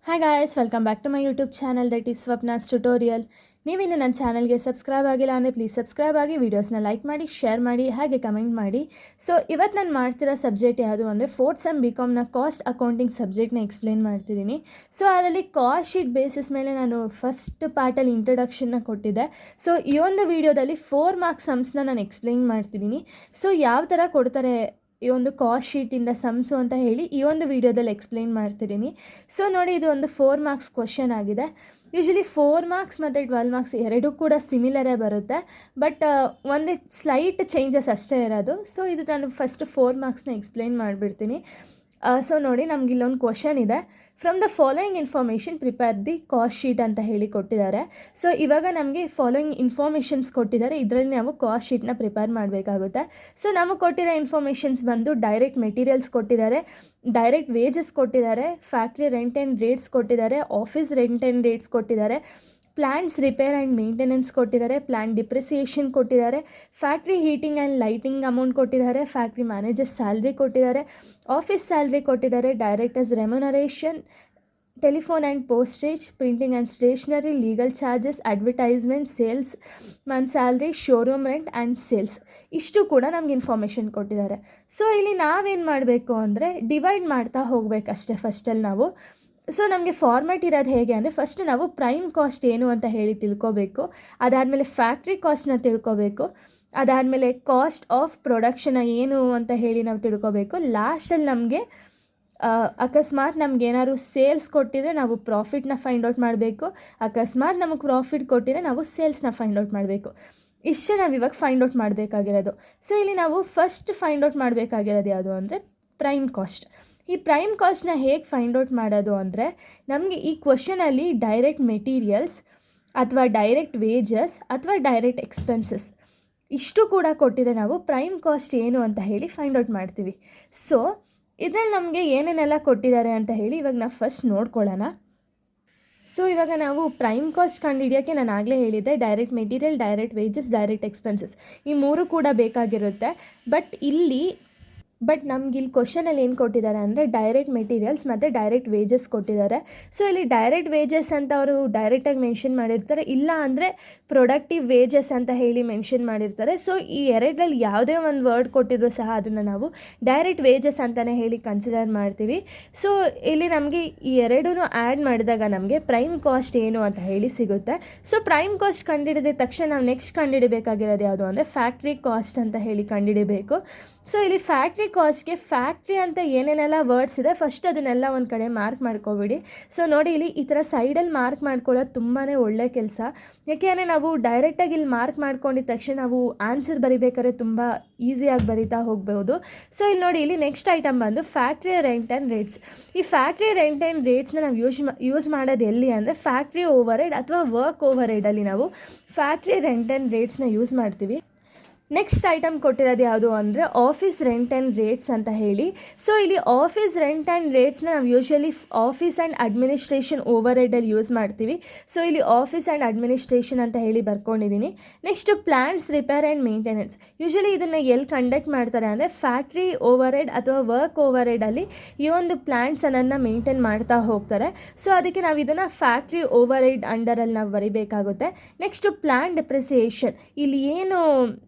Hi guys, welcome back to my YouTube channel that is Swapna's tutorial. ನೀವಿನ್ನು ನನ್ನ ಚಾನಲ್ಗೆ subscribe ಆಗಿಲ್ಲ ಅಂದರೆ ಪ್ಲೀಸ್ ಸಬ್ಸ್ಕ್ರೈಬ್ ಆಗಿ, ವೀಡಿಯೋಸ್ನ ಲೈಕ್ ಮಾಡಿ, ಶೇರ್ ಮಾಡಿ, ಹಾಗೆ ಕಮೆಂಟ್ ಮಾಡಿ. ಸೊ ಇವತ್ತು ನಾನು ಮಾಡ್ತಿರೋ ಸಬ್ಜೆಕ್ಟ್ ಯಾವುದು ಅಂದರೆ ಫೋರ್ತ್ ಸೆಮ್ BComನ ಕಾಸ್ಟ್ ಅಕೌಂಟಿಂಗ್ ಸಬ್ಜೆಕ್ಟ್ನ ಎಕ್ಸ್ಪ್ಲೇನ್ ಮಾಡ್ತಿದ್ದೀನಿ. ಸೊ ಅದರಲ್ಲಿ ಕಾಸ್ಟ್ ಶೀಟ್ ಬೇಸಿಸ್ ಮೇಲೆ ನಾನು ಫಸ್ಟ್ ಪಾರ್ಟಲ್ಲಿ ಇಂಟ್ರಡಕ್ಷನ್ನ ಕೊಟ್ಟಿದ್ದೆ. ಸೊ ಈ ಒಂದು ವೀಡಿಯೋದಲ್ಲಿ 4 ಮಾರ್ಕ್ಸ್ ಸಮ್ಸ್ನ ನಾನು ಎಕ್ಸ್ಪ್ಲೇನ್ ಮಾಡ್ತಿದ್ದೀನಿ. ಸೊ ಯಾವ ಥರ ಕೊಡ್ತಾರೆ ಈ ಒಂದು ಕಾಸ್ಟ್ ಶೀಟಿಂದ ಸಮ್ಸು ಅಂತ ಹೇಳಿ ಈ ಒಂದು ವಿಡಿಯೋದಲ್ಲಿ ಎಕ್ಸ್ಪ್ಲೇನ್ ಮಾಡ್ತಿದ್ದೀನಿ. ಸೊ ನೋಡಿ, ಇದು ಒಂದು 4 ಮಾರ್ಕ್ಸ್ ಕ್ವಶನ್ ಆಗಿದೆ. ಯೂಶ್ವಲಿ 4 ಮಾರ್ಕ್ಸ್ ಮತ್ತು 12 ಮಾರ್ಕ್ಸ್ ಎರಡೂ ಕೂಡ ಸಿಮಿಲರೇ ಬರುತ್ತೆ, ಬಟ್ ಒಂದು ಸ್ಲೈಟ್ ಚೇಂಜಸ್ ಅಷ್ಟೇ ಇರೋದು. ಸೊ ಇದು ನಾನು ಫಸ್ಟ್ 4 ಮಾರ್ಕ್ಸ್ನ ಎಕ್ಸ್ಪ್ಲೇನ್ ಮಾಡಿಬಿಡ್ತೀನಿ. ಸೊ ನೋಡಿ, ನಮ್ಗೆ ಇಲ್ಲೊಂದು ಕ್ವಶನ್ ಇದೆ. From the following information prepare the cost sheet ಅಂತ ಹೇಳಿ ಕೊಟ್ಟಿದ್ದಾರೆ. ಸೊ ಇವಾಗ ನಮಗೆ ಫಾಲೋಯಿಂಗ್ ಇನ್ಫಾರ್ಮೇಷನ್ಸ್ ಕೊಟ್ಟಿದ್ದಾರೆ, ಇದರಲ್ಲಿ ನಾವು ಕಾಸ್ಟ್ ಶೀಟ್ನ ಪ್ರಿಪೇರ್ ಮಾಡಬೇಕಾಗುತ್ತೆ. ಸೊ ನಮಗೆ ಕೊಟ್ಟಿರೋ ಇನ್ಫಾರ್ಮೇಷನ್ಸ್ ಬಂದು ಡೈರೆಕ್ಟ್ ಮೆಟೀರಿಯಲ್ಸ್ ಕೊಟ್ಟಿದ್ದಾರೆ, ಡೈರೆಕ್ಟ್ ವೇಜಸ್ ಕೊಟ್ಟಿದ್ದಾರೆ, ಫ್ಯಾಕ್ಟ್ರಿ ರೆಂಟ್ ಆ್ಯಂಡ್ ರೇಟ್ಸ್ ಕೊಟ್ಟಿದ್ದಾರೆ, ಆಫೀಸ್ ರೆಂಟ್ ಆ್ಯಂಡ್ ರೇಟ್ಸ್ ಕೊಟ್ಟಿದ್ದಾರೆ, ಪ್ಲ್ಯಾಂಟ್ಸ್ ರಿಪೇರ್ ಆ್ಯಂಡ್ ಮೇಂಟೆನೆನ್ಸ್ ಕೊಟ್ಟಿದ್ದಾರೆ, ಪ್ಲ್ಯಾಂಟ್ ಡಿಪ್ರಿಸಿಯೇಷನ್ ಕೊಟ್ಟಿದ್ದಾರೆ, factory heating and lighting amount ಕೊಟ್ಟಿದ್ದಾರೆ, ಫ್ಯಾಕ್ಟ್ರಿ ಮ್ಯಾನೇಜರ್ ಸ್ಯಾಲ್ರಿ ಕೊಟ್ಟಿದ್ದಾರೆ, ಆಫೀಸ್ ಸ್ಯಾಲ್ರಿ ಕೊಟ್ಟಿದ್ದಾರೆ, directors remuneration, telephone and postage, printing and stationery, legal charges, advertisement, salesman salary, showroom rent and sales, ಇಷ್ಟು ಕೂಡ ನಮ್ಗೆ information ಕೊಟ್ಟಿದ್ದಾರೆ. So ಇಲ್ಲಿ ನಾವೇನು ಮಾಡಬೇಕು ಅಂದರೆ ಡಿವೈಡ್ ಮಾಡ್ತಾ ಹೋಗಬೇಕಷ್ಟೇ ಫಸ್ಟಲ್ಲಿ ನಾವು. ಸೊ ನಮಗೆ ಫಾರ್ಮ್ಯಾಟ್ ಇರೋದು ಹೇಗೆ ಅಂದರೆ ಫಸ್ಟ್ ನಾವು ಪ್ರೈಮ್ ಕಾಸ್ಟ್ ಏನು ಅಂತ ಹೇಳಿ ತಿಳ್ಕೊಬೇಕು, ಅದಾದಮೇಲೆ ಫ್ಯಾಕ್ಟ್ರಿ ಕಾಸ್ಟ್ನ ತಿಳ್ಕೊಬೇಕು, ಅದಾದಮೇಲೆ ಕಾಸ್ಟ್ ಆಫ್ ಪ್ರೊಡಕ್ಷನ್ ಏನು ಅಂತ ಹೇಳಿ ನಾವು ತಿಳ್ಕೊಬೇಕು. ಲಾಸ್ಟಲ್ಲಿ ನಮಗೆ ಅಕಸ್ಮಾತ್ ನಮಗೇನಾದ್ರು ಸೇಲ್ಸ್ ಕೊಟ್ಟಿದ್ರೆ ನಾವು ಪ್ರಾಫಿಟ್ನ ಫೈಂಡ್ ಔಟ್ ಮಾಡಬೇಕು, ಅಕಸ್ಮಾತ್ ನಮಗೆ ಪ್ರಾಫಿಟ್ ಕೊಟ್ಟಿದ್ರೆ ನಾವು ಸೇಲ್ಸ್ನ ಫೈಂಡ್ ಔಟ್ ಮಾಡಬೇಕು. ಇಷ್ಟೇ ನಾವು ಇವಾಗ ಫೈಂಡ್ ಔಟ್ ಮಾಡಬೇಕಾಗಿರೋದು. ಸೊ ಇಲ್ಲಿ ನಾವು ಫಸ್ಟ್ ಫೈಂಡ್ ಔಟ್ ಮಾಡಬೇಕಾಗಿರೋದು ಯಾವುದು ಅಂದರೆ ಪ್ರೈಮ್ ಕಾಸ್ಟ್. ಈ ಪ್ರೈಮ್ ಕಾಸ್ಟ್ನ ಹೇಗೆ ಫೈಂಡ್ ಔಟ್ ಮಾಡೋದು ಅಂದರೆ ನಮಗೆ ಈ ಕ್ವಶನಲ್ಲಿ ಡೈರೆಕ್ಟ್ ಮೆಟೀರಿಯಲ್ಸ್ ಅಥವಾ ಡೈರೆಕ್ಟ್ ವೇಜಸ್ ಅಥವಾ ಡೈರೆಕ್ಟ್ ಎಕ್ಸ್ಪೆನ್ಸಸ್ ಇಷ್ಟು ಕೂಡ ಕೊಟ್ಟಿದೆ, ನಾವು ಪ್ರೈಮ್ ಕಾಸ್ಟ್ ಏನು ಅಂತ ಹೇಳಿ ಫೈಂಡ್ ಔಟ್ ಮಾಡ್ತೀವಿ. ಸೊ ಇದರಲ್ಲಿ ನಮಗೆ ಏನೇನೆಲ್ಲ ಕೊಟ್ಟಿದ್ದಾರೆ ಅಂತ ಹೇಳಿ ಇವಾಗ ನಾವು ಫಸ್ಟ್ ನೋಡ್ಕೊಳ್ಳೋಣ. ಸೊ ಇವಾಗ ನಾವು ಪ್ರೈಮ್ ಕಾಸ್ಟ್ ಕಂಡುಹಿಡಿಯೋಕ್ಕೆ ನಾನು ಆಗಲೇ ಹೇಳಿದ್ದೆ, direct material, direct wages, direct expenses ಈ ಮೂರು ಕೂಡ ಬೇಕಾಗಿರುತ್ತೆ. ಬಟ್ ನಮ್ಗೆ ಇಲ್ಲಿ ಕ್ವಶನಲ್ಲಿ ಏನು ಕೊಟ್ಟಿದ್ದಾರೆ ಅಂದರೆ ಡೈರೆಕ್ಟ್ ಮೆಟೀರಿಯಲ್ಸ್ ಮತ್ತು ಡೈರೆಕ್ಟ್ ವೇಜಸ್ ಕೊಟ್ಟಿದ್ದಾರೆ. ಸೊ ಇಲ್ಲಿ ಡೈರೆಕ್ಟ್ ವೇಜಸ್ ಅಂತ ಅವರು ಡೈರೆಕ್ಟಾಗಿ ಮೆನ್ಷನ್ ಮಾಡಿರ್ತಾರೆ, ಇಲ್ಲ ಅಂದರೆ ಪ್ರೊಡಕ್ಟಿವ್ ವೇಜಸ್ ಅಂತ ಹೇಳಿ ಮೆನ್ಷನ್ ಮಾಡಿರ್ತಾರೆ. ಸೊ ಈ ಎರಡರಲ್ಲಿ ಯಾವುದೇ ಒಂದು ವರ್ಡ್ ಕೊಟ್ಟಿದ್ರು ಸಹ ಅದನ್ನು ನಾವು ಡೈರೆಕ್ಟ್ ವೇಜಸ್ ಅಂತಲೇ ಹೇಳಿ ಕನ್ಸಿಡರ್ ಮಾಡ್ತೀವಿ. ಸೊ ಇಲ್ಲಿ ನಮಗೆ ಈ ಎರಡೂ ಆ್ಯಡ್ ಮಾಡಿದಾಗ ನಮಗೆ ಪ್ರೈಮ್ ಕಾಸ್ಟ್ ಏನು ಅಂತ ಹೇಳಿ ಸಿಗುತ್ತೆ. ಸೊ ಪ್ರೈಮ್ ಕಾಸ್ಟ್ ಕಂಡುಹಿಡಿದ ತಕ್ಷಣ ನಾವು ನೆಕ್ಸ್ಟ್ ಕಂಡುಹಿಡಬೇಕಾಗಿರೋದು ಯಾವುದು ಅಂದರೆ ಫ್ಯಾಕ್ಟ್ರಿ ಕಾಸ್ಟ್ ಅಂತ ಹೇಳಿ ಕಂಡುಹಿಡಬೇಕು. ಸೊ ಇಲ್ಲಿ ಫ್ಯಾಕ್ಟ್ರಿ ಕಾಸ್ಟ್ಗೆ ಫ್ಯಾಕ್ಟ್ರಿ ಅಂತ ಏನೇನೆಲ್ಲ ವರ್ಡ್ಸ್ ಇದೆ ಫಸ್ಟ್ ಅದನ್ನೆಲ್ಲ ಒಂದು ಕಡೆ ಮಾರ್ಕ್ ಮಾಡ್ಕೊಬಿಡಿ. ಸೊ ನೋಡಿ, ಇಲ್ಲಿ ಈ ಥರ ಸೈಡಲ್ಲಿ ಮಾರ್ಕ್ ಮಾಡ್ಕೊಳ್ಳೋದು ತುಂಬಾ ಒಳ್ಳೆ ಕೆಲಸ. ಯಾಕೆಂದರೆ ನಾವು ಡೈರೆಕ್ಟಾಗಿ ಇಲ್ಲಿ ಮಾರ್ಕ್ ಮಾಡ್ಕೊಂಡಿದ್ದ ತಕ್ಷಣ ನಾವು ಆನ್ಸರ್ ಬರಿಬೇಕಾದ್ರೆ ತುಂಬ ಈಸಿಯಾಗಿ ಬರಿತಾ ಹೋಗ್ಬೋದು. ಸೊ ಇಲ್ಲಿ ನೋಡಿ, ಇಲ್ಲಿ ನೆಕ್ಸ್ಟ್ ಐಟಮ್ ಬಂದು ಫ್ಯಾಕ್ಟ್ರಿ ರೆಂಟ್ ಆ್ಯಂಡ್ ರೇಟ್ಸ್. ಈ ಫ್ಯಾಕ್ಟ್ರಿ ರೆಂಟ್ ಆ್ಯಂಡ್ ರೇಟ್ಸ್ನ ನಾವು ಯೂಸ್ ಮಾಡೋದು ಎಲ್ಲಿ ಅಂದರೆ ಫ್ಯಾಕ್ಟ್ರಿ ಓವರ್ ಹೆಡ್ ಅಥವಾ ವರ್ಕ್ ಓವರ್ ಹೆಡಲ್ಲಿ ನಾವು ಫ್ಯಾಕ್ಟ್ರಿ ರೆಂಟ್ ಆ್ಯಂಡ್ ರೇಟ್ಸ್ನ ಯೂಸ್ ಮಾಡ್ತೀವಿ. ನೆಕ್ಸ್ಟ್ ಐಟಮ್ ಕೊಟ್ಟಿರೋದು ಯಾವುದು ಅಂದರೆ ಆಫೀಸ್ ರೆಂಟ್ ಆ್ಯಂಡ್ ರೇಟ್ಸ್ ಅಂತ ಹೇಳಿ. ಸೊ ಇಲ್ಲಿ ಆಫೀಸ್ ರೆಂಟ್ ಆ್ಯಂಡ್ ರೇಟ್ಸ್ನ ನಾವು usually office and administration over ಹೆಡಲ್ಲಿ ಯೂಸ್ ಮಾಡ್ತೀವಿ. ಸೊ ಇಲ್ಲಿ ಆಫೀಸ್ ಆ್ಯಂಡ್ ಅಡ್ಮಿನಿಸ್ಟ್ರೇಷನ್ ಅಂತ ಹೇಳಿ ಬರ್ಕೊಂಡಿದ್ದೀನಿ. Next plants repair and maintenance. Usually ಇದನ್ನು ಎಲ್ಲಿ ಕಂಡಕ್ಟ್ ಮಾಡ್ತಾರೆ ಅಂದರೆ ಫ್ಯಾಕ್ಟ್ರಿ ಓವರ್ ಹೆಡ್ ಅಥವಾ ವರ್ಕ್ ಓವರ್ ಹೆಡಲ್ಲಿ ಈ ಒಂದು ಪ್ಲ್ಯಾಂಟ್ಸನ್ನು ಮೇಂಟೈನ್ ಮಾಡ್ತಾ ಹೋಗ್ತಾರೆ. ಸೊ ಅದಕ್ಕೆ ನಾವು ಇದನ್ನು ಫ್ಯಾಕ್ಟ್ರಿ ಓವರ್ ಹೆಡ್ ಅಂಡರಲ್ಲಿ ನಾವು ಬರಿಬೇಕಾಗುತ್ತೆ. Next plant depreciation. ಇಲ್ಲಿ ಏನು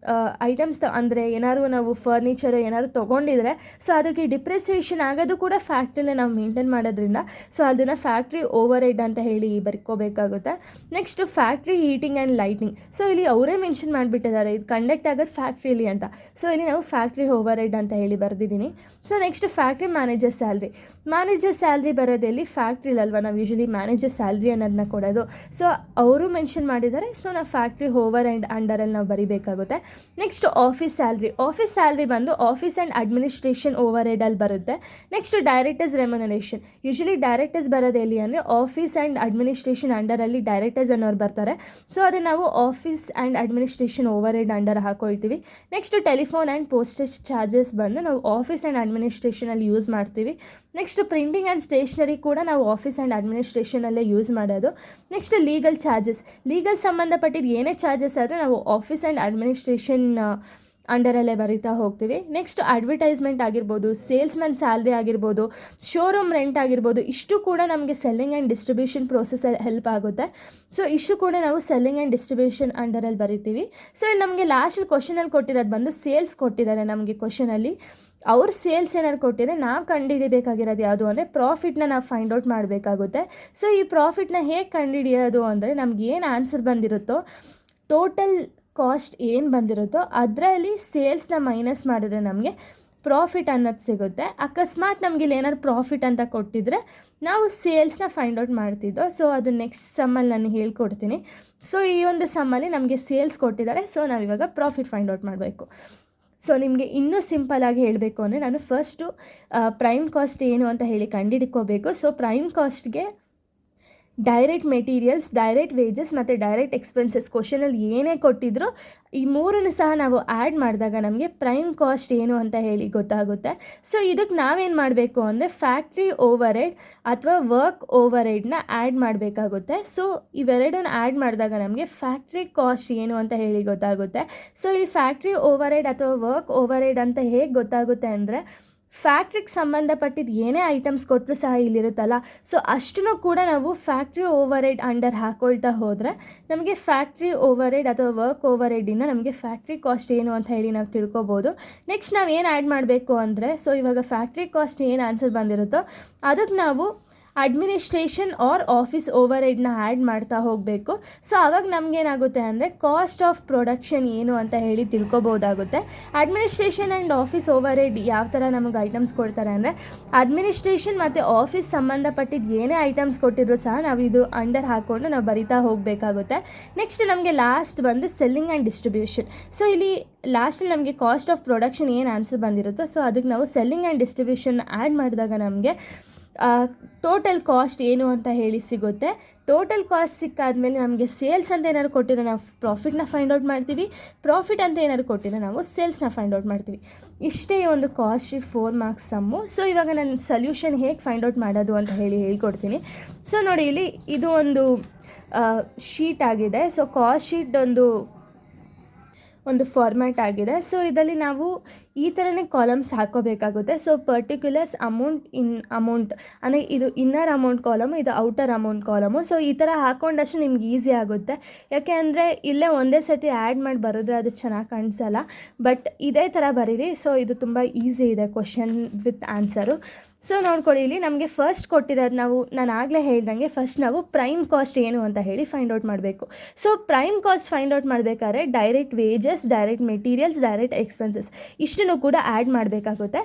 ಐಟಮ್ಸ್ ಅಂದರೆ ಏನಾದ್ರು ನಾವು ಫರ್ನಿಚರ್ ಏನಾದ್ರು ತೊಗೊಂಡಿದ್ರೆ ಸೊ ಅದಕ್ಕೆ ಡಿಪ್ರಿಸಿಯೇಷನ್ ಆಗೋದು ಕೂಡ ಫ್ಯಾಕ್ಟ್ರಿಲೇ ನಾವು ಮೇಂಟೈನ್ ಮಾಡೋದ್ರಿಂದ ಸೊ ಅದನ್ನು ಫ್ಯಾಕ್ಟ್ರಿ ಓವರ್ ಹೆಡ್ ಅಂತ ಹೇಳಿ ಬರ್ಕೋಬೇಕಾಗುತ್ತೆ. Next factory heating and lighting. So ಇಲ್ಲಿ ಅವರೇ ಮೆನ್ಷನ್ ಮಾಡಿಬಿಟ್ಟಿದ್ದಾರೆ ಇದು ಕಂಡಕ್ಟ್ ಆಗೋದು ಫ್ಯಾಕ್ಟ್ರಿಲಿ ಅಂತ. ಸೊ ಇಲ್ಲಿ ನಾವು ಫ್ಯಾಕ್ಟ್ರಿ ಓವರ್ ಹೆಡ್ ಅಂತ ಹೇಳಿ ಬರೆದಿದ್ದೀನಿ. So next factory manager salary. Manager salary ಬರೋದಲ್ಲಿ ಫ್ಯಾಕ್ಟ್ರಿಲಲ್ವ ನಾವು ಯೂಶ್ವಲಿ ಮ್ಯಾನೇಜರ್ ಸ್ಯಾಲ್ರಿ ಅನ್ನೋದನ್ನ ಕೊಡೋದು. ಸೊ ಅವರು ಮೆನ್ಷನ್ ಮಾಡಿದ್ದಾರೆ, ಸೊ ನಾವು ಫ್ಯಾಕ್ಟ್ರಿ ಓವರ್ ಆ್ಯಂಡ್ ಅಂಡರಲ್ಲಿ ನಾವು ಬರಿಬೇಕಾಗುತ್ತೆ. Next office salary. Office salary ಬಂದು ಆಫೀಸ್ ಆ್ಯಂಡ್ ಅಡ್ಮಿನಿಸ್ಟ್ರೇಷನ್ ಓವರ್ ಹೆಡಲ್ಲಿ ಬರುತ್ತೆ. Next directors remuneration. Usually directors ಬರೋದು ಎಲ್ಲಿ ಅಂದರೆ ಆಫೀಸ್ ಆ್ಯಂಡ್ ಅಡ್ಮಿನಿಸ್ಟ್ರೇಷನ್ ಅಂಡರಲ್ಲಿ ಡೈರೆಕ್ಟರ್ಸ್ ಅನ್ನೋರು ಬರ್ತಾರೆ. ಸೊ ಅದನ್ನು ನಾವು office and administration overhead under ಹಾಕೊಳ್ತೀವಿ. Next telephone and postage charges ಬಂದು ನಾವು ಆಫೀಸ್ ಆ್ಯಂಡ್ ಅಡ್ಮಿನಿಸ್ಟ್ರೇಷನಲ್ಲಿ ಯೂಸ್ ಮಾಡ್ತೀವಿ. ನೆಕ್ಸ್ಟ್ ಪ್ರಿಂಟಿಂಗ್ ಆ್ಯಂಡ್ ಸ್ಟೇಷನರಿ ಕೂಡ ನಾವು ಆಫೀಸ್ ಆ್ಯಂಡ್ ಅಡ್ಮಿನಿಸ್ಟ್ರೇಷನಲ್ಲೇ ಯೂಸ್ ಮಾಡೋದು. Next legal charges. ಲೀಗಲ್ ಸಂಬಂಧಪಟ್ಟಿದ್ದು ಏನೇ ಚಾರ್ಜಸ್ ಆದರೆ ನಾವು ಆಫೀಸ್ ಆ್ಯಂಡ್ ಅಡ್ಮಿನಿಸ್ಟ್ರೇಷನ್ ಅಂಡರಲ್ಲೇ ಬರಿತಾ ಹೋಗ್ತೀವಿ. ನೆಕ್ಸ್ಟ್ ಅಡ್ವರ್ಟೈಸ್ಮೆಂಟ್ ಆಗಿರ್ಬೋದು, ಸೇಲ್ಸ್ಮನ್ ಸ್ಯಾಲ್ರಿ ಆಗಿರ್ಬೋದು, ಶೋರೂಮ್ ರೆಂಟ್ ಆಗಿರ್ಬೋದು, ಇಷ್ಟು ಕೂಡ ನಮಗೆ ಸೆಲ್ಲಿಂಗ್ ಆ್ಯಂಡ್ ಡಿಸ್ಟ್ರಿಬ್ಯೂಷನ್ ಪ್ರೋಸೆಸಲ್ಲಿ ಹೆಲ್ಪ್ ಆಗುತ್ತೆ. ಸೊ ಇಷ್ಟು ಕೂಡ ನಾವು ಸೆಲ್ಲಿಂಗ್ ಆ್ಯಂಡ್ ಡಿಸ್ಟ್ರಿಬ್ಯೂಷನ್ ಅಂಡರಲ್ಲಿ ಬರಿತೀವಿ. ಸೊ ಇಲ್ಲಿ ನಮಗೆ ಲಾಸ್ಟಲ್ಲಿ ಕ್ವಶನಲ್ಲಿ ಕೊಟ್ಟಿರೋದು ಬಂದು ಸೇಲ್ಸ್ ಕೊಟ್ಟಿದ್ದಾರೆ ನಮಗೆ ಕ್ವಶನಲ್ಲಿ. ಅವ್ರ ಸೇಲ್ಸ್ ಏನಾದ್ರು ಕೊಟ್ಟಿದ್ರೆ ನಾವು ಕಂಡುಹಿಡಿಬೇಕಾಗಿರೋದು ಯಾವುದು ಅಂದರೆ ಪ್ರಾಫಿಟ್ನ ನಾವು ಫೈಂಡ್ ಔಟ್ ಮಾಡಬೇಕಾಗುತ್ತೆ. ಸೊ ಈ ಪ್ರಾಫಿಟ್ನ ಹೇಗೆ ಕಂಡುಹಿಡಿಯೋದು ಅಂದರೆ ನಮ್ಗೆ ಏನು ಆನ್ಸರ್ ಬಂದಿರುತ್ತೋ, ಟೋಟಲ್ ಕಾಸ್ಟ್ ಏನು ಬಂದಿರುತ್ತೋ ಅದರಲ್ಲಿ ಸೇಲ್ಸ್ನ ಮೈನಸ್ ಮಾಡಿದ್ರೆ ನಮಗೆ ಪ್ರಾಫಿಟ್ ಅನ್ನೋದು ಸಿಗುತ್ತೆ. ಅಕಸ್ಮಾತ್ ನಮಗೆ ಇಲ್ಲಿ ಏನಾದ್ರು ಪ್ರಾಫಿಟ್ ಅಂತ ಕೊಟ್ಟಿದ್ರೆ ನಾವು ಸೇಲ್ಸ್ನ ಫೈಂಡ್ ಔಟ್ ಮಾಡ್ತಿದ್ದೋ. ಸೊ ಅದು ನೆಕ್ಸ್ಟ್ ಸಮ್ಮಲ್ಲಿ ನಾನು ಹೇಳ್ಕೊಡ್ತೀನಿ. ಸೊ ಈ ಒಂದು ಸಮ್ಮಲ್ಲಿ ನಮಗೆ ಸೇಲ್ಸ್ ಕೊಟ್ಟಿದ್ದಾರೆ. ಸೊ ನಾವಿವಾಗ ಪ್ರಾಫಿಟ್ ಫೈಂಡ್ ಔಟ್ ಮಾಡಬೇಕು. ಸೊ ನಿಮಗೆ ಇನ್ನೂ ಸಿಂಪಲಾಗಿ ಹೇಳಬೇಕು ಅಂದರೆ ನಾನು ಫಸ್ಟು ಪ್ರೈಮ್ ಕಾಸ್ಟ್ ಏನು ಅಂತ ಹೇಳಿ ಕಂಡುಹಿಡ್ಕೋಬೇಕು. ಸೊ ಪ್ರೈಮ್ ಕಾಸ್ಟ್ಗೆ ಡೈರೆಕ್ಟ್ ಮೆಟೀರಿಯಲ್ಸ್, ಡೈರೆಕ್ಟ್ ವೇಜಸ್ ಮತ್ತು ಡೈರೆಕ್ಟ್ ಎಕ್ಸ್ಪೆನ್ಸಸ್ ಕ್ವಶನಲ್ಲಿ ಏನೇ ಕೊಟ್ಟಿದ್ರು ಈ ಮೂರನ್ನು ಸಹ ನಾವು ಆ್ಯಡ್ ಮಾಡಿದಾಗ ನಮಗೆ ಪ್ರೈಮ್ ಕಾಸ್ಟ್ ಏನು ಅಂತ ಹೇಳಿ ಗೊತ್ತಾಗುತ್ತೆ. ಸೊ ಇದಕ್ಕೆ ನಾವೇನು ಮಾಡಬೇಕು ಅಂದರೆ ಫ್ಯಾಕ್ಟ್ರಿ ಓವರ್ ಹೆಡ್ ಅಥವಾ ವರ್ಕ್ ಓವರ್ ಹೆಡ್ನ ಆ್ಯಡ್ ಮಾಡಬೇಕಾಗುತ್ತೆ. ಸೊ ಇವೆರಡನ್ನ ಆ್ಯಡ್ ಮಾಡಿದಾಗ ನಮಗೆ ಫ್ಯಾಕ್ಟ್ರಿ ಕಾಸ್ಟ್ ಏನು ಅಂತ ಹೇಳಿ ಗೊತ್ತಾಗುತ್ತೆ. ಸೊ ಈ ಫ್ಯಾಕ್ಟ್ರಿ ಓವರ್ ಹೆಡ್ ಅಥವಾ ವರ್ಕ್ ಓವರ್ ಹೆಡ್ ಅಂತ ಹೇಗೆ ಗೊತ್ತಾಗುತ್ತೆ ಅಂದರೆ ಫ್ಯಾಕ್ಟ್ರಿಗೆ ಸಂಬಂಧಪಟ್ಟಿದ್ದು ಏನೇ ಐಟಮ್ಸ್ ಕೊಟ್ಟರು ಸಹ ಇಲ್ಲಿರುತ್ತಲ್ಲ, ಸೊ ಅಷ್ಟನ್ನು ಕೂಡ ನಾವು ಫ್ಯಾಕ್ಟ್ರಿ ಓವರ್ ಹೆಡ್ ಅಂಡರ್ ಹಾಕ್ಕೊಳ್ತಾ ಹೋದರೆ ನಮಗೆ ಫ್ಯಾಕ್ಟ್ರಿ ಓವರ್ ಹೆಡ್ ಅಥವಾ ವರ್ಕ್ ಓವರ್ ಹೆಡ್ಡಿಂದ ನಮಗೆ ಫ್ಯಾಕ್ಟ್ರಿ ಕಾಸ್ಟ್ ಏನು ಅಂತ ಹೇಳಿ ನಾವು ತಿಳ್ಕೊಬೋದು. ನೆಕ್ಸ್ಟ್ ನಾವು ಏನು ಆ್ಯಡ್ ಮಾಡಬೇಕು ಅಂದರೆ, ಸೊ ಇವಾಗ ಫ್ಯಾಕ್ಟ್ರಿ ಕಾಸ್ಟ್ ಏನು ಆನ್ಸರ್ ಬಂದಿರುತ್ತೋ ಅದಕ್ಕೆ ನಾವು ಅಡ್ಮಿನಿಸ್ಟ್ರೇಷನ್ ಆರ್ ಆಫೀಸ್ ಓವರ್ ಹೆಡ್ನ ಆ್ಯಡ್ ಮಾಡ್ತಾ ಹೋಗಬೇಕು. ಸೊ ಆವಾಗ ನಮಗೇನಾಗುತ್ತೆ ಅಂದರೆ ಕಾಸ್ಟ್ ಆಫ್ ಪ್ರೊಡಕ್ಷನ್ ಏನು ಅಂತ ಹೇಳಿ ತಿಳ್ಕೊಬೋದಾಗುತ್ತೆ. Administration and office overhead ಯಾವ ಥರ ನಮಗೆ ಐಟಮ್ಸ್ ಕೊಡ್ತಾರೆ ಅಂದರೆ ಅಡ್ಮಿನಿಸ್ಟ್ರೇಷನ್ ಮತ್ತು ಆಫೀಸ್ ಸಂಬಂಧಪಟ್ಟಿದ್ದು ಏನೇ ಐಟಮ್ಸ್ ಕೊಟ್ಟಿದ್ರು ಸಹ ನಾವು ಇದು ಅಂಡರ್ ಹಾಕ್ಕೊಂಡು ನಾವು ಬರಿತಾ ಹೋಗಬೇಕಾಗುತ್ತೆ. ನೆಕ್ಸ್ಟ್ ನಮಗೆ ಲಾಸ್ಟ್ ಬಂದು ಸೆಲ್ಲಿಂಗ್ ಆ್ಯಂಡ್ ಡಿಸ್ಟ್ರಿಬ್ಯೂಷನ್. ಸೊ ಇಲ್ಲಿ ಲಾಸ್ಟಲ್ಲಿ ನಮಗೆ ಕಾಸ್ಟ್ ಆಫ್ ಪ್ರೊಡಕ್ಷನ್ ಏನು ಆನ್ಸರ್ ಬಂದಿರುತ್ತೋ ಸೊ ಅದಕ್ಕೆ ನಾವು ಸೆಲ್ಲಿಂಗ್ ಆ್ಯಂಡ್ ಡಿಸ್ಟ್ರಿಬ್ಯೂಷನ್ ಆ್ಯಡ್ ಮಾಡಿದಾಗ ನಮಗೆ ಟೋಟಲ್ ಕಾಸ್ಟ್ ಏನು ಅಂತ ಹೇಳಿ ಸಿಗುತ್ತೆ. ಟೋಟಲ್ ಕಾಸ್ಟ್ ಸಿಕ್ಕಾದ್ಮೇಲೆ ನಮಗೆ ಸೇಲ್ಸ್ ಅಂತ ಏನಾದ್ರು ಕೊಟ್ಟಿದ್ರೆ ನಾವು ಪ್ರಾಫಿಟ್ನ ಫೈಂಡ್ ಔಟ್ ಮಾಡ್ತೀವಿ, ಪ್ರಾಫಿಟ್ ಅಂತ ಏನಾದ್ರು ಕೊಟ್ಟಿದ್ರೆ ನಾವು ಸೇಲ್ಸ್ನ ಫೈಂಡ್ ಔಟ್ ಮಾಡ್ತೀವಿ. ಇಷ್ಟೇ ಒಂದು cost sheet 4 marks sum. So ಇವಾಗ ನಾನು ಸೊಲ್ಯೂಷನ್ ಹೇಗೆ ಫೈಂಡ್ ಔಟ್ ಮಾಡೋದು ಅಂತ ಹೇಳಿ ಹೇಳ್ಕೊಡ್ತೀನಿ. ಸೊ ನೋಡಿ, ಇಲ್ಲಿ ಇದು ಒಂದು ಶೀಟ್ ಆಗಿದೆ. ಸೊ ಕಾಸ್ಟ್ ಶೀಟ್ ಒಂದು ಫಾರ್ಮ್ಯಾಟ್ ಆಗಿದೆ. ಸೊ ಇದರಲ್ಲಿ ನಾವು ಈ ಥರನೇ ಕಾಲಮ್ಸ್ ಹಾಕೋಬೇಕಾಗುತ್ತೆ. ಸೊ ಪರ್ಟಿಕ್ಯುಲರ್ಸ್ ಅಮೌಂಟ್ ಅಂದರೆ ಇದು ಇನ್ನರ್ ಅಮೌಂಟ್ ಕಾಲಮು, ಇದು ಔಟರ್ ಅಮೌಂಟ್ ಕಾಲಮು. ಸೊ ಈ ಥರ ಹಾಕ್ಕೊಂಡಷ್ಟು ನಿಮ್ಗೆ ಈಸಿ ಆಗುತ್ತೆ. ಯಾಕೆ ಅಂದರೆ ಇಲ್ಲೇ ಒಂದೇ ಸತಿ ಆ್ಯಡ್ ಮಾಡಿ ಬರೋದ್ರೆ ಅದು ಚೆನ್ನಾಗಿ ಕಾಣಿಸಲ್ಲ. ಬಟ್ ಇದೇ ಥರ ಬರೀರಿ. ಸೊ ಇದು ತುಂಬ ಈಸಿ ಇದೆ ಕ್ವಶನ್ ವಿತ್ ಆನ್ಸರು. ಸೊ ನೋಡ್ಕೊಳ್ಳಿ, ಇಲ್ಲಿ ನಮಗೆ ಫಸ್ಟ್ ಕೊಟ್ಟಿರೋದು ನಾನು ಆಗಲೇ ಹೇಳ್ದಂಗೆ ಫಸ್ಟ್ ನಾವು ಪ್ರೈಮ್ ಕಾಸ್ಟ್ ಏನು ಅಂತ ಹೇಳಿ ಫೈಂಡ್ ಔಟ್ ಮಾಡಬೇಕು. So prime cost find out ಮಾಡಬೇಕಾದ್ರೆ direct wages, direct materials, direct expenses ಇಷ್ಟನ್ನು ಕೂಡ ಆ್ಯಡ್ ಮಾಡಬೇಕಾಗುತ್ತೆ.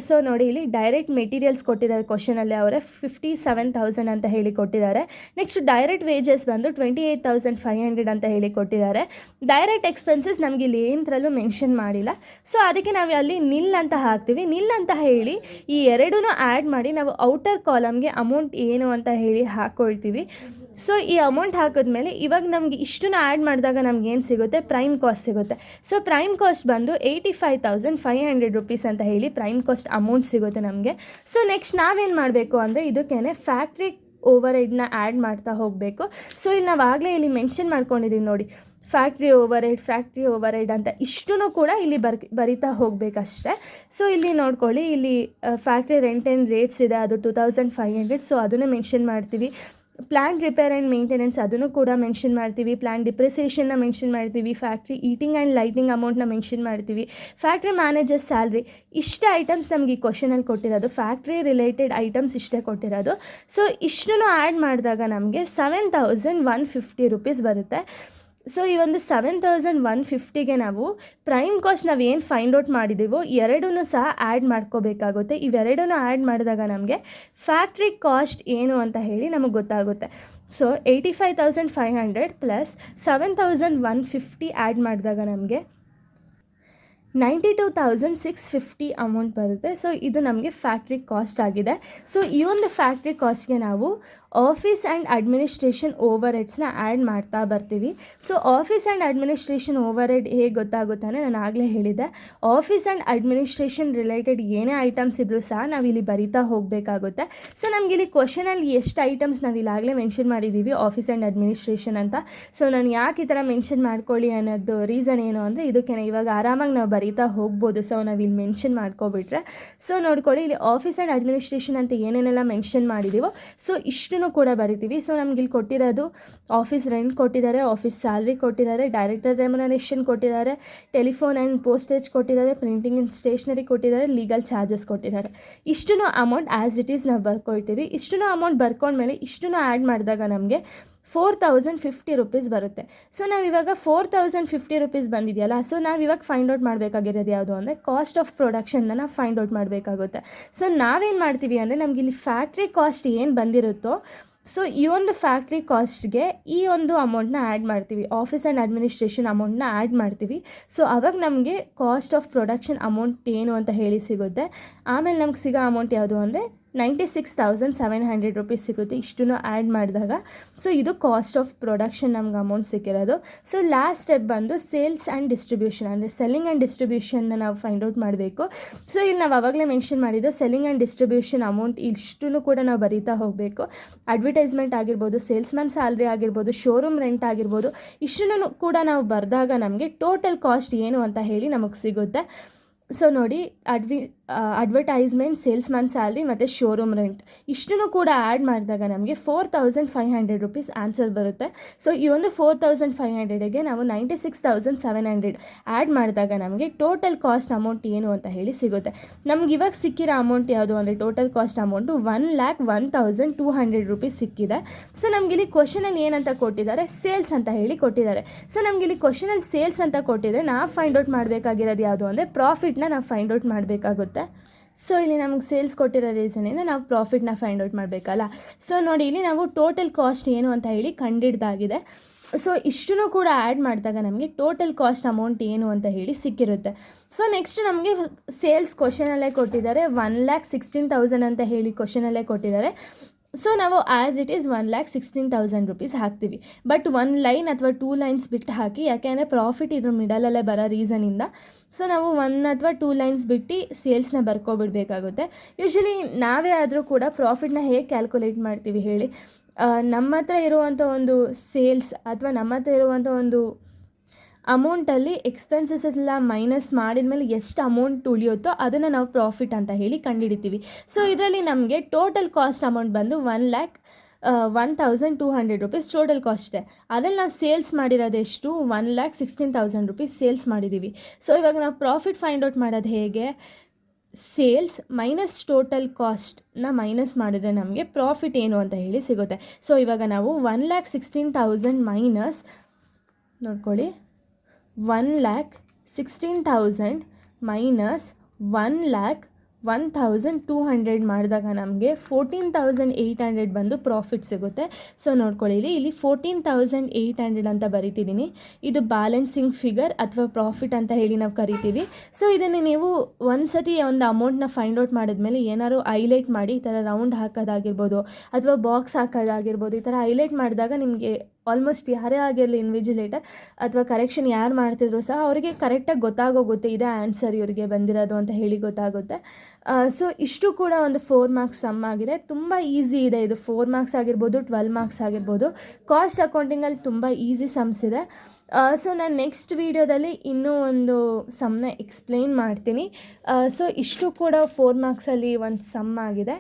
ಸೊ ನೋಡಿ, ಇಲ್ಲಿ ಡೈರೆಕ್ಟ್ ಮೆಟೀರಿಯಲ್ಸ್ ಕೊಟ್ಟಿದ್ದಾರೆ ಕ್ವಶನಲ್ಲಿ, ಅವರೇ 57,000 ಅಂತ ಹೇಳಿ ಕೊಟ್ಟಿದ್ದಾರೆ. ನೆಕ್ಸ್ಟ್ ಡೈರೆಕ್ಟ್ ವೇಜಸ್ ಬಂದು 28,500 ಅಂತ ಹೇಳಿ ಕೊಟ್ಟಿದ್ದಾರೆ. ಡೈರೆಕ್ಟ್ ಎಕ್ಸ್ಪೆನ್ಸಸ್ ನಮಗೆ ಇಲ್ಲಿ ಏನರಲ್ಲೂ ಮೆನ್ಷನ್ ಮಾಡಿಲ್ಲ. ಸೊ ಅದಕ್ಕೆ ನಾವು ಅಲ್ಲಿ ನಿಲ್ ಅಂತ ಹಾಕ್ತೀವಿ. ನಿಲ್ ಅಂತ ಹೇಳಿ ಈ ಎರಡೂ ಆ್ಯಡ್ ಮಾಡಿ ನಾವು ಔಟರ್ ಕಾಲಮ್ಗೆ ಅಮೌಂಟ್ ಏನು ಅಂತ ಹೇಳಿ ಹಾಕ್ಕೊಳ್ತೀವಿ. ಸೊ ಈ ಅಮೌಂಟ್ ಹಾಕಿದ್ಮೇಲೆ ಇವಾಗ ನಮಗೆ ಇಷ್ಟನ್ನು ಆ್ಯಡ್ ಮಾಡಿದಾಗ ನಮ್ಗೆ ಏನು ಸಿಗುತ್ತೆ, ಪ್ರೈಮ್ ಕಾಸ್ಟ್ ಸಿಗುತ್ತೆ. ಸೊ ಪ್ರೈಮ್ ಕಾಸ್ಟ್ ಬಂದು 85,500 ರೂಪೀಸ್ ಅಂತ ಹೇಳಿ ಪ್ರೈಮ್ ಕಾಸ್ಟ್ ಅಮೌಂಟ್ ಸಿಗುತ್ತೆ ನಮಗೆ. ಸೊ ನೆಕ್ಸ್ಟ್ ನಾವೇನು ಮಾಡಬೇಕು ಅಂದರೆ ಇದಕ್ಕೇ ಫ್ಯಾಕ್ಟ್ರಿ ಓವರ್ ಹೆಡ್ನ ಆ್ಯಡ್ ಮಾಡ್ತಾ ಹೋಗಬೇಕು. ಸೊ ಇಲ್ಲಿ ನಾವು ಆಗಲೇ ಇಲ್ಲಿ ಮೆನ್ಷನ್ ಮಾಡ್ಕೊಂಡಿದ್ದೀವಿ ನೋಡಿ, ಫ್ಯಾಕ್ಟ್ರಿ ಓವರ್ ಹೆಡ್ ಅಂತ ಇಷ್ಟೂ ಕೂಡ ಇಲ್ಲಿ ಬರಿತಾ ಹೋಗಬೇಕಷ್ಟೆ. ಸೊ ಇಲ್ಲಿ ನೋಡ್ಕೊಳ್ಳಿ, ಇಲ್ಲಿ ಫ್ಯಾಕ್ಟ್ರಿ ರೆಂಟ್ ಆ್ಯಂಡ್ ರೇಟ್ಸ್ ಇದೆ, ಅದು 2,500. ಸೊ ಅದನ್ನು ಮೆನ್ಷನ್ ಮಾಡ್ತೀವಿ. ಪ್ಲ್ಯಾಂಟ್ ರಿಪೇರ್ ಆ್ಯಂಡ್ ಮೇಂಟೆನೆನ್ಸ್ ಅದನ್ನು ಕೂಡ ಮೆನ್ಷನ್ ಮಾಡ್ತೀವಿ. ಪ್ಲ್ಯಾಂಟ್ ಡಿಪ್ರಿಸಿಯೇಷನ್ನ ಮೆನ್ಷನ್ ಮಾಡ್ತೀವಿ. ಫ್ಯಾಕ್ಟ್ರಿ ಈಟಿಂಗ್ ಆ್ಯಂಡ್ ಲೈಟಿಂಗ್ ಅಮೌಂಟ್ನ ಮೆನ್ಷನ್ ಮಾಡ್ತೀವಿ. Factory manager salary. ಇಷ್ಟೇ ಐಟಮ್ಸ್ ನಮಗೆ ಈ ಕ್ವಶನಲ್ಲಿ ಕೊಟ್ಟಿರೋದು, ಫ್ಯಾಕ್ಟ್ರಿ ರಿಲೇಟೆಡ್ ಐಟಮ್ಸ್ ಇಷ್ಟೇ ಕೊಟ್ಟಿರೋದು. ಸೊ ಇಷ್ಟನ್ನು ಆ್ಯಡ್ ಮಾಡಿದಾಗ ನಮಗೆ 7,150 ರೂಪೀಸ್ ಬರುತ್ತೆ. ಸೊ ಈ ಒಂದು 7,150ಗೆ ನಾವು ಪ್ರೈಮ್ ಕಾಸ್ಟ್ ನಾವು ಏನು ಫೈಂಡ್ ಔಟ್ ಮಾಡಿದ್ದೀವೋ ಎರಡೂ ಸಹ ಆ್ಯಡ್ ಮಾಡ್ಕೋಬೇಕಾಗುತ್ತೆ. ಇವೆರಡೂ ಆ್ಯಡ್ ಮಾಡಿದಾಗ ನಮಗೆ ಫ್ಯಾಕ್ಟ್ರಿ ಕಾಸ್ಟ್ ಏನು ಅಂತ ಹೇಳಿ ನಮಗೆ ಗೊತ್ತಾಗುತ್ತೆ. ಸೊ 85,500 ಪ್ಲಸ್ 7,150 ಆ್ಯಡ್ ಮಾಡಿದಾಗ ನಮಗೆ 92,650 ಅಮೌಂಟ್ ಬರುತ್ತೆ. ಸೊ ಇದು ನಮಗೆ ಫ್ಯಾಕ್ಟ್ರಿ ಕಾಸ್ಟ್ ಆಗಿದೆ. ಸೊ ಈ ಒಂದು ಫ್ಯಾಕ್ಟ್ರಿ ಕಾಸ್ಟ್ಗೆ ನಾವು ಆಫೀಸ್ ಆ್ಯಂಡ್ ಅಡ್ಮಿನಿಸ್ಟ್ರೇಷನ್ ಓವರ್ ಹೆಡ್ಸ್ನ ಆ್ಯಡ್ ಮಾಡ್ತಾ ಬರ್ತೀವಿ. So office and administration overhead ಹೇಗೆ ಗೊತ್ತಾಗುತ್ತಾನೆ, ನಾನು ಆಗಲೇ ಹೇಳಿದ್ದೆ. ಆಫೀಸ್ ಆ್ಯಂಡ್ ಅಡ್ಮಿನಿಸ್ಟ್ರೇಷನ್ ರಿಲೇಟೆಡ್ ಏನೇ ಐಟಮ್ಸ್ ಇದ್ದರೂ ಸಹ ನಾವಿಲ್ಲಿ ಬರಿತಾ ಹೋಗಬೇಕಾಗುತ್ತೆ. ಸೊ ನಮಗಿಲ್ಲಿ ಕ್ವಶನಲ್ಲಿ ಎಷ್ಟು ಐಟಮ್ಸ್ ನಾವಿಲ್ಲಾಗಲೇ ಮೆನ್ಷನ್ ಮಾಡಿದ್ದೀವಿ ಆಫೀಸ್ ಆ್ಯಂಡ್ ಅಡ್ಮಿನಿಸ್ಟ್ರೇಷನ್ ಅಂತ. ಸೊ ನಾನು ಯಾಕೆ ಈ ಥರ ಮೆನ್ಷನ್ ಮಾಡ್ಕೊಳ್ಳಿ ಅನ್ನೋದು ರೀಸನ್ ಏನು ಅಂದರೆ, ಇದಕ್ಕೆ ಇವಾಗ ಆರಾಮಾಗಿ ನಾವು ಬರಿತಾ ಹೋಗ್ಬೋದು. ಸೊ ನಾವು ಇಲ್ಲಿ ಮೆನ್ಷನ್ ಮಾಡ್ಕೊಬಿಟ್ರೆ, ಸೊ ನೋಡ್ಕೊಳ್ಳಿ ಇಲ್ಲಿ ಆಫೀಸ್ ಆ್ಯಂಡ್ ಅಡ್ಮಿನಿಸ್ಟ್ರೇಷನ್ ಅಂತ ಏನೇನೆಲ್ಲ ಮೆನ್ಷನ್ ಮಾಡಿದ್ದೀವೋ ಸೊ ಇಷ್ಟನ್ನು ಕೂಡ ಬರಿತೀವಿ. ಸೊ ನಮ್ಗೆ ಇಲ್ಲಿ ಕೊಟ್ಟಿರೋದು ಆಫೀಸ್ ರೆಂಟ್ ಕೊಟ್ಟಿದ್ದಾರೆ, ಆಫೀಸ್ ಸ್ಯಾಲ್ರಿ ಕೊಟ್ಟಿದ್ದಾರೆ, ಡೈರೆಕ್ಟರ್ ರೆಮ್ಯುನರೇಷನ್ ಕೊಟ್ಟಿದ್ದಾರೆ, ಟೆಲಿಫೋನ್ ಆ್ಯಂಡ್ ಪೋಸ್ಟೇಜ್ ಕೊಟ್ಟಿದ್ದಾರೆ, ಪ್ರಿಂಟಿಂಗ್ ಆ್ಯಂಡ್ ಸ್ಟೇಷನರಿ ಕೊಟ್ಟಿದ್ದಾರೆ, ಲೀಗಲ್ ಚಾರ್ಜಸ್ ಕೊಟ್ಟಿದ್ದಾರೆ. ಇಷ್ಟೂ ಅಮೌಂಟ್ ಆ್ಯಸ್ ಇಟ್ ಈಸ್ ನಾವು ಬರ್ಕೊಳ್ತೀವಿ. ಇಷ್ಟೂ ಅಮೌಂಟ್ ಬರ್ಕೊಂಡ್ಮೇಲೆ ಇಷ್ಟೂ ಆ್ಯಡ್ ಮಾಡಿದಾಗ ನಮಗೆ 4,050 ರುಪೀಸ್ ಬರುತ್ತೆ. ಸೊ ನಾವಿವಾಗ 4,050 ರುಪೀಸ್ ಬಂದಿದೆಯಲ್ಲ, ಸೊ ನಾವಿವಾಗ ಫೈಂಡ್ ಔಟ್ ಮಾಡಬೇಕಾಗಿರೋದು ಯಾವುದು ಅಂದರೆ ಕಾಸ್ಟ್ ಆಫ್ ಪ್ರೊಡಕ್ಷನ್ನ ನಾವು ಫೈಂಡ್ ಔಟ್ ಮಾಡಬೇಕಾಗುತ್ತೆ. ಸೊ ನಾವೇನು ಮಾಡ್ತೀವಿ ಅಂದರೆ, ನಮ್ಗೆ ಇಲ್ಲಿ ಫ್ಯಾಕ್ಟ್ರಿ ಕಾಸ್ಟ್ ಏನು ಬಂದಿರುತ್ತೋ ಸೊ ಈ ಒಂದು ಫ್ಯಾಕ್ಟ್ರಿ ಕಾಸ್ಟ್ಗೆ ಈ ಒಂದು ಅಮೌಂಟ್ನ ಆ್ಯಡ್ ಮಾಡ್ತೀವಿ, ಆಫೀಸ್ ಆ್ಯಂಡ್ ಅಡ್ಮಿನಿಸ್ಟ್ರೇಷನ್ ಅಮೌಂಟ್ನ ಆ್ಯಡ್ ಮಾಡ್ತೀವಿ. ಸೊ ಅವಾಗ ನಮಗೆ ಕಾಸ್ಟ್ ಆಫ್ ಪ್ರೊಡಕ್ಷನ್ ಅಮೌಂಟ್ ಏನು ಅಂತ ಹೇಳಿ ಸಿಗುತ್ತೆ. ಆಮೇಲೆ ನಮ್ಗೆ ಸಿಗೋ ಅಮೌಂಟ್ ಯಾವುದು ಅಂದರೆ 96,700 ರುಪೀಸ್ ಸಿಗುತ್ತೆ ಇಷ್ಟನ್ನು ಆ್ಯಡ್ ಮಾಡಿದಾಗ. ಸೊ ಇದು ಕಾಸ್ಟ್ ಆಫ್ ಪ್ರೊಡಕ್ಷನ್ ನಮ್ಗೆ ಅಮೌಂಟ್ ಸಿಕ್ಕಿರೋದು. ಸೊ ಲಾಸ್ಟ್ ಸ್ಟೆಪ್ ಬಂದು ಸೇಲ್ಸ್ ಆ್ಯಂಡ್ ಡಿಸ್ಟ್ರಿಬ್ಯೂಷನ್, ಅಂದರೆ ಸೆಲ್ಲಿಂಗ್ ಆ್ಯಂಡ್ ಡಿಸ್ಟ್ರಿಬ್ಯೂಷನ್ನ ನಾವು ಫೈಂಡ್ ಔಟ್ ಮಾಡಬೇಕು. ಸೊ ಇಲ್ಲಿ ನಾವು ಆವಾಗಲೇ ಮೆನ್ಷನ್ ಮಾಡಿದ್ದು ಸೆಲ್ಲಿಂಗ್ ಆ್ಯಂಡ್ ಡಿಸ್ಟ್ರಿಬ್ಯೂಷನ್ ಅಮೌಂಟ್ ಇಷ್ಟನ್ನು ಕೂಡ ನಾವು ಬರೀತಾ ಹೋಗಬೇಕು. ಅಡ್ವರ್ಟೈಸ್ಮೆಂಟ್ ಆಗಿರ್ಬೋದು, ಸೇಲ್ಸ್ಮನ್ ಸ್ಯಾಲ್ರಿ ಆಗಿರ್ಬೋದು, ಶೋರೂಮ್ ರೆಂಟ್ ಆಗಿರ್ಬೋದು, ಇಷ್ಟನ್ನು ಕೂಡ ನಾವು ಬರೆದಾಗ ನಮಗೆ ಟೋಟಲ್ ಕಾಸ್ಟ್ ಏನು ಅಂತ ಹೇಳಿ ನಮಗೆ ಸಿಗುತ್ತೆ. ಸೊ ನೋಡಿ, ಅಡ್ವರ್ಟೈಸ್ಮೆಂಟ್, ಸೇಲ್ಸ್ಮನ್ ಸ್ಯಾಲ್ರಿ ಮತ್ತು ಶೋರೂಮ್ ರೆಂಟ್ ಇಷ್ಟನ್ನು ಕೂಡ ಆ್ಯಡ್ ಮಾಡಿದಾಗ ನಮಗೆ 4,500 ರುಪೀಸ್ ಆನ್ಸರ್ ಬರುತ್ತೆ. ಸೊ ಈ ಒಂದು 4,500ಗೆ ನಾವು 96,700 ಆ್ಯಡ್ ಮಾಡಿದಾಗ ನಮಗೆ ಟೋಟಲ್ ಕಾಸ್ಟ್ ಅಮೌಂಟ್ ಏನು ಅಂತ ಹೇಳಿ ಸಿಗುತ್ತೆ. ನಮ್ಗೆ ಇವಾಗ ಸಿಕ್ಕಿರೋ ಅಮೌಂಟ್ ಯಾವುದು ಅಂದರೆ ಟೋಟಲ್ ಕಾಸ್ಟ್ ಅಮೌಂಟು 1,01,200 ರುಪೀಸ್ ಸಿಕ್ಕಿದೆ. ಸೊ ನಮಗಿಲ್ಲಿ ಕ್ವಶನಲ್ಲಿ ಏನಂತ ಕೊಟ್ಟಿದ್ದಾರೆ, ಸೇಲ್ಸ್ ಅಂತ ಹೇಳಿ ಕೊಟ್ಟಿದ್ದಾರೆ. ಸೊ ನಮಗಿಲ್ಲಿ ಕ್ವಶನಲ್ಲಿ ಸೇಲ್ಸ್ ಅಂತ ಕೊಟ್ಟಿದ್ದಾರೆ. ನಾವು ಫೈಂಡ್ ಔಟ್ ಮಾಡಬೇಕಾಗಿರೋದು ಯಾವುದು ಅಂದರೆ ಪ್ರಾಫಿಟ್ನ ನಾವು ಫೈಂಡ್ ಔಟ್ ಮಾಡಬೇಕಾಗುತ್ತೆ. ಸೊ ಇಲ್ಲಿ ನಮಗೆ ಸೇಲ್ಸ್ ಕೊಟ್ಟಿರೋ ರೀಸನಿಂದ ನಾವು ಪ್ರಾಫಿಟ್ನ ಫೈಂಡ್ ಔಟ್ ಮಾಡಬೇಕಲ್ಲ. ಸೊ ನೋಡಿ, ಇಲ್ಲಿ ನಾವು ಟೋಟಲ್ ಕಾಸ್ಟ್ ಏನು ಅಂತ ಹೇಳಿ ಕಂಡಿಡ್ದಾಗಿದೆ. ಸೊ ಇಷ್ಟನ್ನು ಕೂಡ ಆ್ಯಡ್ ಮಾಡಿದಾಗ ನಮಗೆ ಟೋಟಲ್ ಕಾಸ್ಟ್ ಅಮೌಂಟ್ ಏನು ಅಂತ ಹೇಳಿ ಸಿಕ್ಕಿರುತ್ತೆ. ಸೊ ನೆಕ್ಸ್ಟ್ ನಮಗೆ ಸೇಲ್ಸ್ ಕ್ವಶನಲ್ಲೇ ಕೊಟ್ಟಿದ್ದಾರೆ, 1,16,000 ಅಂತ ಹೇಳಿ ಕ್ವಶನಲ್ಲೇ ಕೊಟ್ಟಿದ್ದಾರೆ. ಸೊ ನಾವು ಆ್ಯಸ್ ಇಟ್ ಈಸ್ 1,16,000 ರುಪೀಸ್ ಹಾಕ್ತೀವಿ. ಬಟ್ 1 ಲೈನ್ ಅಥವಾ 2 ಲೈನ್ಸ್ ಬಿಟ್ಟು ಹಾಕಿ, ಯಾಕೆಂದರೆ ಪ್ರಾಫಿಟ್ ಇದ್ರ ಮಿಡಲಲ್ಲೇ ಬರೋ ರೀಸನಿಂದ. ಸೊ ನಾವು 1 ಅಥವಾ 2 ಲೈನ್ಸ್ ಬಿಟ್ಟು ಸೇಲ್ಸ್ನ ಬರ್ಕೊಬಿಡ್ಬೇಕಾಗುತ್ತೆ. ಯೂಶ್ವಲಿ ನಾವೇ ಆದರೂ ಕೂಡ ಪ್ರಾಫಿಟ್ನ ಹೇಗೆ ಕ್ಯಾಲ್ಕುಲೇಟ್ ಮಾಡ್ತೀವಿ ಹೇಳಿ, ನಮ್ಮ ಹತ್ರ ಇರುವಂಥ ಒಂದು ಸೇಲ್ಸ್ ಅಥವಾ ನಮ್ಮ ಹತ್ರ ಇರುವಂಥ ಒಂದು ಅಮೌಂಟಲ್ಲಿ ಎಕ್ಸ್ಪೆನ್ಸಸ್ ಎಲ್ಲ ಮೈನಸ್ ಮಾಡಿದ್ಮೇಲೆ ಎಷ್ಟು ಅಮೌಂಟ್ ಉಳಿಯುತ್ತೋ ಅದನ್ನು ನಾವು ಪ್ರಾಫಿಟ್ ಅಂತ ಹೇಳಿ ಕಂಡುಹಿಡಿತೀವಿ. ಸೊ ಇದರಲ್ಲಿ ನಮಗೆ ಟೋಟಲ್ ಕಾಸ್ಟ್ ಅಮೌಂಟ್ ಬಂದು 1,01,200 ರುಪೀಸ್ ಟೋಟಲ್ ಕಾಸ್ಟ್ ಇದೆ. ಅದರಲ್ಲಿ ನಾವು ಸೇಲ್ಸ್ ಮಾಡಿರೋದೆಷ್ಟು 1,16,000 ರುಪೀಸ್ ಸೇಲ್ಸ್ ಮಾಡಿದ್ದೀವಿ. ಸೊ ಇವಾಗ ನಾವು ಪ್ರಾಫಿಟ್ ಫೈಂಡ್ ಔಟ್ ಮಾಡೋದು ಹೇಗೆ, ಸೇಲ್ಸ್ ಮೈನಸ್ ಟೋಟಲ್ ಕಾಸ್ಟ್ನ ಮೈನಸ್ ಮಾಡಿದ್ರೆ ನಮಗೆ ಪ್ರಾಫಿಟ್ ಏನು ಅಂತ ಹೇಳಿ ಸಿಗುತ್ತೆ. ಸೊ ಇವಾಗ ನಾವು 1,16,000 ಮೈನಸ್ ನೋಡ್ಕೊಳ್ಳಿ, 1,16,000 ಮೈನಸ್ 1,01,200 ಮಾಡಿದಾಗ ನಮಗೆ 14,800 ಬಂದು ಪ್ರಾಫಿಟ್ ಸಿಗುತ್ತೆ. ಸೊ ನೋಡ್ಕೊಳ್ಳಿ, ಇಲ್ಲಿ 14,800 ಅಂತ ಬರಿತಿದ್ದೀನಿ. ಇದು ಬ್ಯಾಲೆನ್ಸಿಂಗ್ ಫಿಗರ್ ಅಥವಾ ಪ್ರಾಫಿಟ್ ಅಂತ ಹೇಳಿ ನಾವು ಕರಿತೀವಿ. ಸೊ ಇದನ್ನು ನೀವು ಒಂದು ಸತಿ ಒಂದು ಅಮೌಂಟ್ನ ಫೈಂಡ್ ಔಟ್ ಮಾಡಿದ್ಮೇಲೆ ಏನಾದ್ರು ಹೈಲೈಟ್ ಮಾಡಿ ಈ ಥರ ರೌಂಡ್ ಹಾಕೋದಾಗಿರ್ಬೋದು ಅಥವಾ ಬಾಕ್ಸ್ ಹಾಕೋದಾಗಿರ್ಬೋದು, ಈ ಥರ ಹೈಲೈಟ್ ಮಾಡಿದಾಗ ನಿಮಗೆ ಆಲ್ಮೋಸ್ಟ್ ಯಾರೇ ಆಗಿರಲಿ ಇನ್ವಿಜಿಲೇಟರ್ ಅಥವಾ ಕರೆಕ್ಷನ್ ಯಾರು ಮಾಡ್ತಿದ್ರು ಸಹ ಅವರಿಗೆ ಕರೆಕ್ಟಾಗಿ ಗೊತ್ತಾಗೋಗುತ್ತೆ ಇದೇ ಆನ್ಸರ್ ಇವರಿಗೆ ಬಂದಿರೋದು ಅಂತ ಹೇಳಿ ಗೊತ್ತಾಗುತ್ತೆ. ಸೊ ಇಷ್ಟು ಕೂಡ ಒಂದು 4 ಮಾರ್ಕ್ಸ್ ಸಮ್ ಆಗಿದೆ. ತುಂಬ ಈಸಿ ಇದೆ ಇದು. 4 ಮಾರ್ಕ್ಸ್ ಆಗಿರ್ಬೋದು, 12 ಮಾರ್ಕ್ಸ್ ಆಗಿರ್ಬೋದು. ಕಾಸ್ಟ್ ಅಕೌಂಟಿಂಗಲ್ಲಿ ತುಂಬ ಈಸಿ ಸಮ್ಸ್ ಇದೆ. ಸೊ ನಾನು ನೆಕ್ಸ್ಟ್ ವೀಡಿಯೋದಲ್ಲಿ ಇನ್ನೂ ಒಂದು ಸಮ್ನ ಎಕ್ಸ್ಪ್ಲೇನ್ ಮಾಡ್ತೀನಿ. ಸೊ ಇಷ್ಟು ಕೂಡ 4 ಮಾರ್ಕ್ಸಲ್ಲಿ ಒಂದು ಸಮ್ ಆಗಿದೆ.